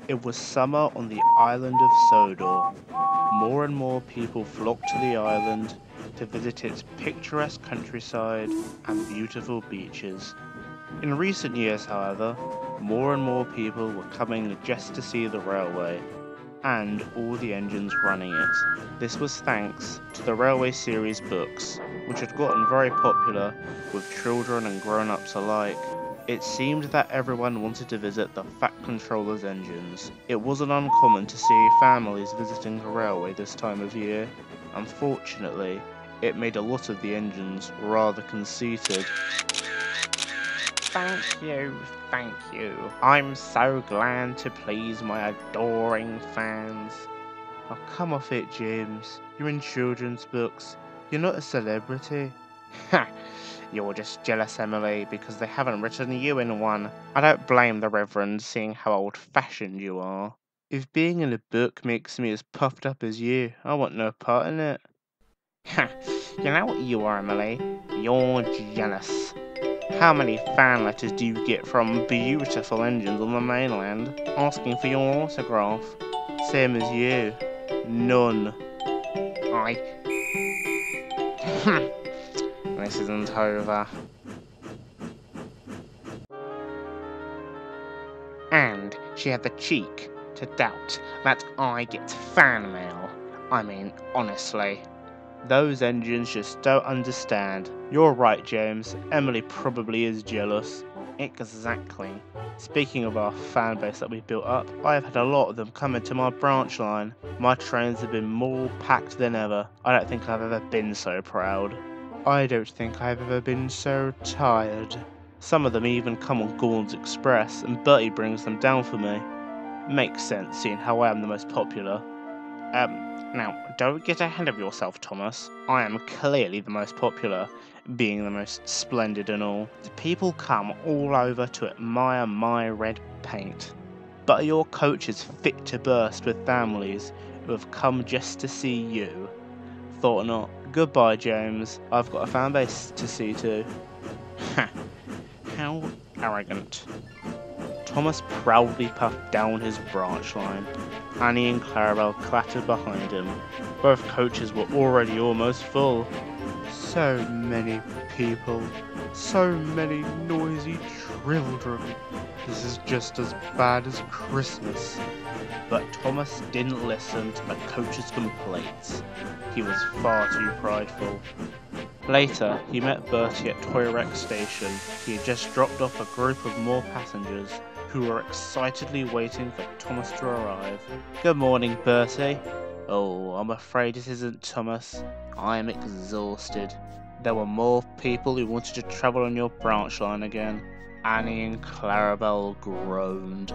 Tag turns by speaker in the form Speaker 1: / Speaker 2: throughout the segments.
Speaker 1: It was summer on the island of Sodor. More and more people flocked to the island to visit its picturesque countryside and beautiful beaches. In recent years, however, more and more people were coming just to see the railway and all the engines running it. This was thanks to the Railway series books, which had gotten very popular with children and grown-ups alike. It seemed that everyone wanted to visit the Fat Controller's engines. It wasn't uncommon to see families visiting the railway this time of year. Unfortunately, it made a lot of the engines rather conceited. Thank you. I'm so glad to please my adoring fans. Oh, come off it, James. You're in children's books. You're not a celebrity. Ha! You're just jealous, Emily, because they haven't written you in one. I don't blame the Reverend, seeing how old-fashioned you are. If being in a book makes me as puffed up as you, I want no part in it. Ha! You know what you are, Emily? You're jealous. How many fan letters do you get from beautiful engines on the mainland asking for your autograph? Same as you. None. This isn't over. And she had the cheek to doubt that I get fan mail. I mean, honestly. Those engines just don't understand. You're right, James. Emily probably is jealous. Exactly. Speaking of our fan base that we built up, I have had a lot of them come into my branch line. My trains have been more packed than ever. I don't think I've ever been so proud. I don't think I've ever been so tired. Some of them even come on Gordon's Express, and Bertie brings them down for me. Makes sense, seeing how I am the most popular. Now, don't get ahead of yourself, Thomas. I am clearly the most popular, being the most splendid and all. The people come all over to admire my red paint. But your coach is fit to burst with families who have come just to see you. Thought not. Goodbye, James. I've got a fan base to see to. Ha! How arrogant. Thomas proudly puffed down his branch line. Annie and Clarabelle clattered behind him. Both coaches were already almost full. So many people. So many noisy children. This is just as bad as Christmas. But Thomas didn't listen to the coach's complaints. He was far too prideful. Later, he met Bertie at Toy Wreck Station. He had just dropped off a group of more passengers who were excitedly waiting for Thomas to arrive. Good morning, Bertie. Oh, I'm afraid it isn't Thomas. I am exhausted. There were more people who wanted to travel on your branch line again. Annie and Clarabelle groaned.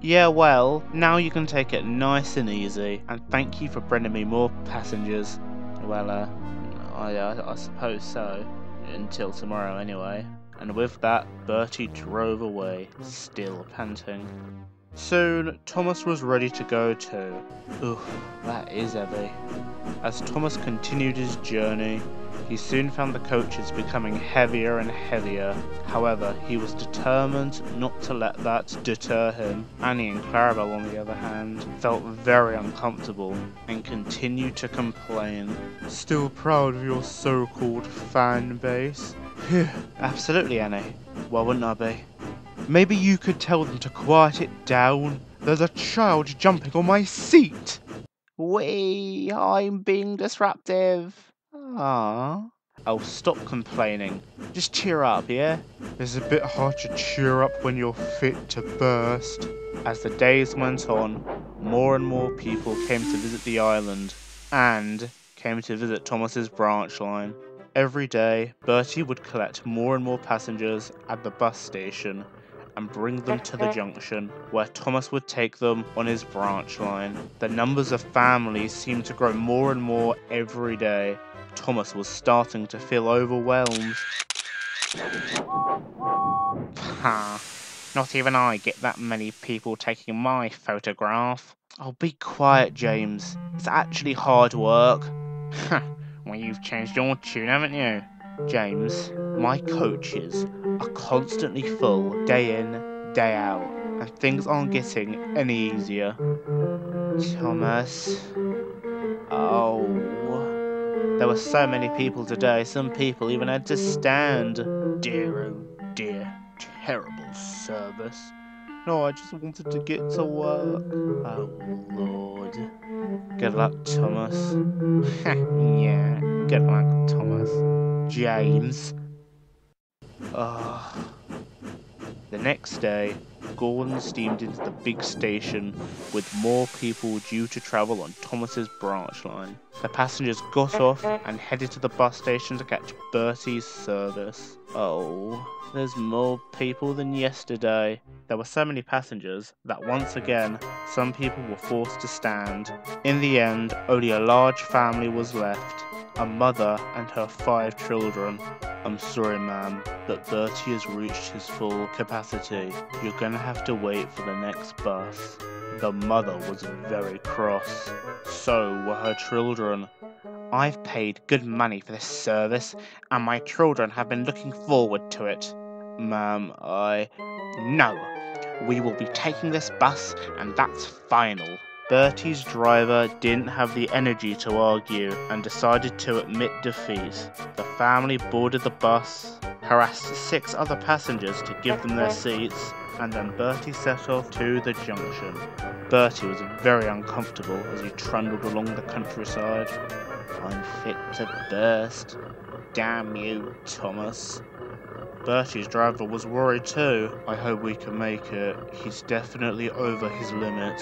Speaker 1: Yeah, well, now you can take it nice and easy, and thank you for bringing me more passengers. Well, I suppose so. Until tomorrow, anyway. And with that, Bertie drove away, still panting. Soon, Thomas was ready to go too. Oof, that is heavy. As Thomas continued his journey, he soon found the coaches becoming heavier and heavier. However, he was determined not to let that deter him. Annie and Clarabelle, on the other hand, felt very uncomfortable and continued to complain. Still proud of your so-called fan base? Phew, absolutely, Annie. Why wouldn't I be? Maybe you could tell them to quiet it down. There's a child jumping on my seat. Wee, I'm being disruptive. Ah. Oh, stop complaining. Just cheer up, yeah? It's a bit hard to cheer up when you're fit to burst. As the days went on, more and more people came to visit the island, and came to visit Thomas's branch line. Every day, Bertie would collect more and more passengers at the bus station and bring them to the junction, where Thomas would take them on his branch line. The numbers of families seemed to grow more and more every day. Thomas was starting to feel overwhelmed. Ha! Not even I get that many people taking my photograph. Oh, be quiet, James. It's actually hard work. Well, you've changed your tune, haven't you? James, my coaches are constantly full, day in, day out, and things aren't getting any easier. Thomas. Oh. There were so many people today, some people even had to stand. Dear, oh dear, terrible service. No, I just wanted to get to work. Oh Lord. Good luck, Thomas. Yeah, good luck, Thomas. James. Oh. The next day, Gordon steamed into the big station with more people due to travel on Thomas's branch line. The passengers got off and headed to the bus station to catch Bertie's service. Oh, there's more people than yesterday. There were so many passengers that once again, some people were forced to stand. In the end, only a large family was left. A mother and her 5 children. I'm sorry, ma'am, but Bertie has reached his full capacity. You're gonna have to wait for the next bus. The mother was very cross. So were her children. I've paid good money for this service, and my children have been looking forward to it. Ma'am, No! We will be taking this bus, and that's final. Bertie's driver didn't have the energy to argue and decided to admit defeat. The family boarded the bus, harassed 6 other passengers to give them their seats, and then Bertie set off to the junction. Bertie was very uncomfortable as he trundled along the countryside. I'm fit to burst. Damn you, Thomas. Bertie's driver was worried too. I hope we can make it. He's definitely over his limit.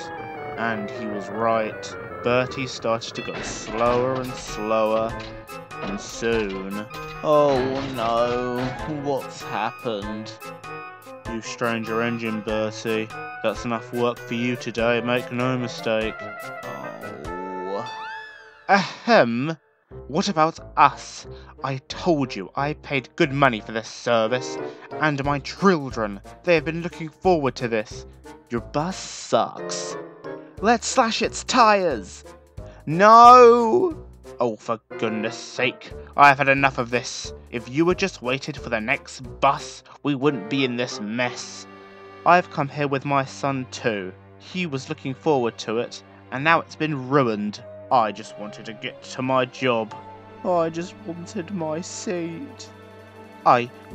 Speaker 1: And he was right. Bertie started to go slower and slower, and soon... Oh no, what's happened? You strained your engine, Bertie. That's enough work for you today, make no mistake. Oh... Ahem! What about us? I told you I paid good money for this service, and my children, they have been looking forward to this. Your bus sucks. Let's slash its tires! No! Oh, for goodness sake, I've had enough of this. If you had just waited for the next bus, we wouldn't be in this mess. I've come here with my son too. He was looking forward to it, and now it's been ruined. I just wanted to get to my job. I just wanted my seat.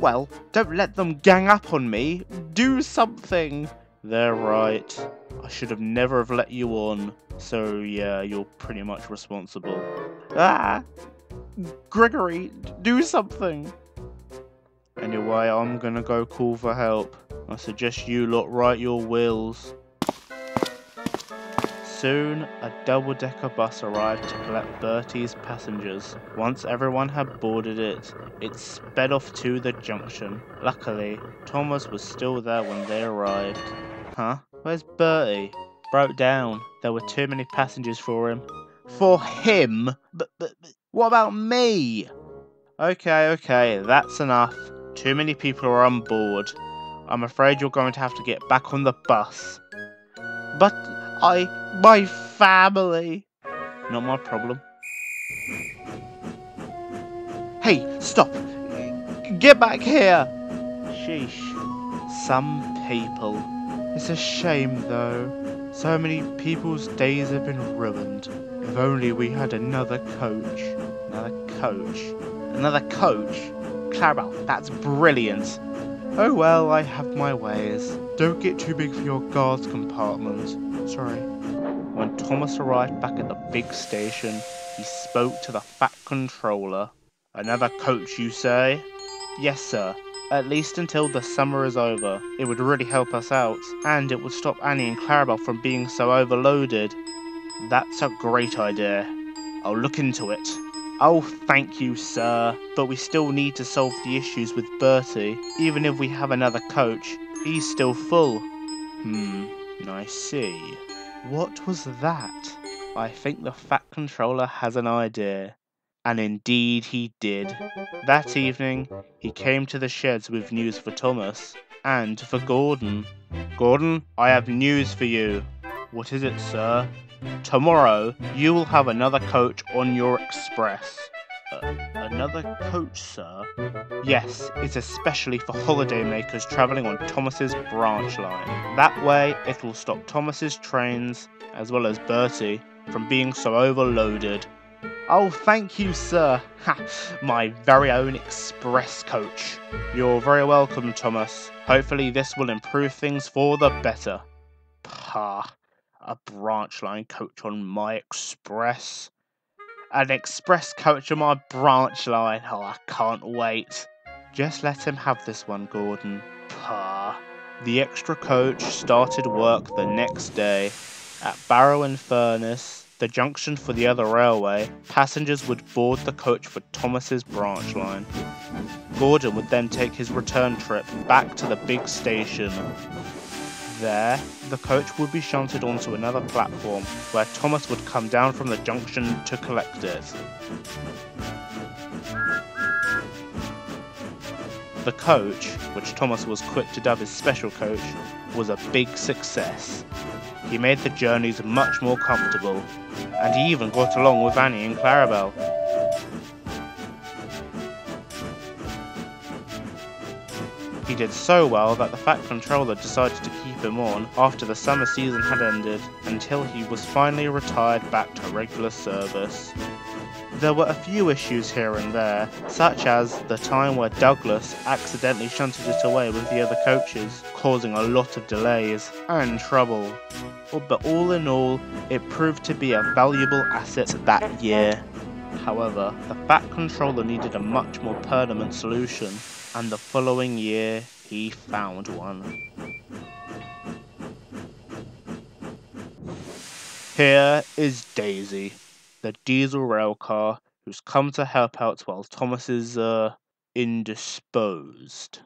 Speaker 1: Well, don't let them gang up on me. Do something. They're right. I should have never have let you on. So yeah, you're pretty much responsible. Ah! Gregory, do something! Anyway, I'm gonna go call for help. I suggest you lot write your wills. Soon, a double-decker bus arrived to collect Bertie's passengers. Once everyone had boarded it, it sped off to the junction. Luckily, Thomas was still there when they arrived. Huh? Where's Bertie? Broke down. There were too many passengers for him. For him? But what about me? Okay, that's enough. Too many people are on board. I'm afraid you're going to have to get back on the bus. But my family. Not my problem. Hey, stop! Get back here! Sheesh. Some people. It's a shame though. So many people's days have been ruined. If only we had another coach. Another coach? Clarabelle, that's brilliant. Oh well, I have my ways. Don't get too big for your guard's compartment. Sorry. When Thomas arrived back at the big station, he spoke to the fat controller. Another coach, you say? Yes, sir. At least until the summer is over. It would really help us out, and it would stop Annie and Clarabelle from being so overloaded. That's a great idea. I'll look into it. Oh, thank you, sir. But we still need to solve the issues with Bertie. Even if we have another coach, he's still full. I see. What was that? I think the fat controller has an idea. And indeed he did. That evening, he came to the sheds with news for Thomas, and for Gordon. Gordon, I have news for you. What is it, sir? Tomorrow, you will have another coach on your express. Another coach, sir? Yes, it's especially for holidaymakers travelling on Thomas's branch line. That way, it will stop Thomas's trains, as well as Bertie, from being so overloaded. Oh, thank you, sir. Ha, my very own express coach. You're very welcome, Thomas. Hopefully this will improve things for the better. Pah, a branch line coach on my express. An express coach on my branch line. Oh, I can't wait. Just let him have this one, Gordon. Pah. The extra coach started work the next day. At Barrow and Furnace, the junction for the other railway, passengers would board the coach for Thomas's branch line. Gordon would then take his return trip back to the big station. There, the coach would be shunted onto another platform where Thomas would come down from the junction to collect it. The coach, which Thomas was quick to dub his special coach, was a big success. He made the journeys much more comfortable, and he even got along with Annie and Clarabelle. He did so well that the Fat Controller decided to keep him on after the summer season had ended, until he was finally retired back to regular service. There were a few issues here and there, such as the time where Douglas accidentally shunted it away with the other coaches, causing a lot of delays and trouble. But all in all, it proved to be a valuable asset that year. However, the Fat Controller needed a much more permanent solution, and the following year he found one. Here is Daisy, the diesel rail car who's come to help out while Thomas is, indisposed.